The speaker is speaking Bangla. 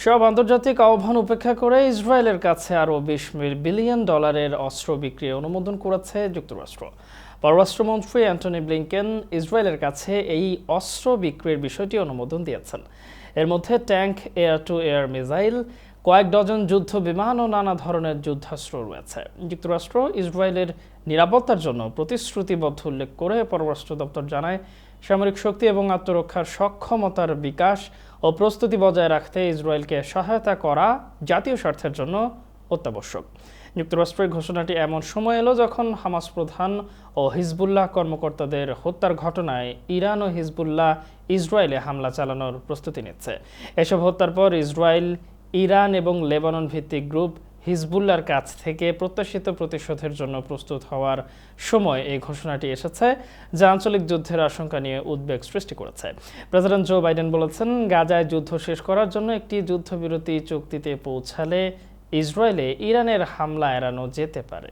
সব আন্তর্জাতিক আহ্বান উপেক্ষা করে ইসরায়েলের কাছে আরও $20 বিলিয়ন অস্ত্র বিক্রির অনুমোদন করেছে যুক্তরাষ্ট্র। পররাষ্ট্রমন্ত্রী অ্যান্টনি ব্লিংকেন ইসরায়েলের কাছে এই অস্ত্র বিক্রির বিষয়টি অনুমোদন দিয়েছেন। এর মধ্যে tank, air two air missile, কয়েক ডজন যুদ্ধ বিমান ও নানা ধরনের যুদ্ধাস্ত্র রয়েছে। যুক্তরাষ্ট্র ইসরায়েলের নিরাপত্তার জন্য প্রতিশ্রুতিবদ্ধ উল্লেখ করে পররাষ্ট্র দপ্তর জানায়, সামরিক শক্তি এবং আত্মরক্ষার সক্ষমতার বিকাশ ও প্রস্তুতি বজায় রাখতে ইসরায়েলকে সহায়তা করা জাতীয় স্বার্থের জন্য অত্যাবশ্যক। যুক্তরাষ্ট্রের ঘোষণাটি এমন সময় এলো যখন হামাস প্রধান ও হিজবুল্লাহ কর্মকর্তাদের হত্যার ঘটনায় ইরান ও হিজবুল্লাহ ইসরায়েলে হামলা চালানোর প্রস্তুতি নিচ্ছে। এসব হত্যার পর ইসরায়েল, ইরান এবং লেবানন ভিত্তিক গ্রুপ হিজবুল্লাহর কাছ থেকে প্রত্যাশিত প্রতিশোধের জন্য প্রস্তুত হওয়ার সময় এই ঘোষণাটি এসেছে, যা আঞ্চলিক যুদ্ধের আশঙ্কা নিয়ে উদ্বেগ সৃষ্টি করেছে। প্রেসিডেন্ট জো বাইডেন বলেছেন, গাজায় যুদ্ধ শেষ করার জন্য একটি যুদ্ধবিরতি চুক্তিতে পৌঁছালে ইসরায়েলে ইরানের হামলা এড়ানো যেতে পারে।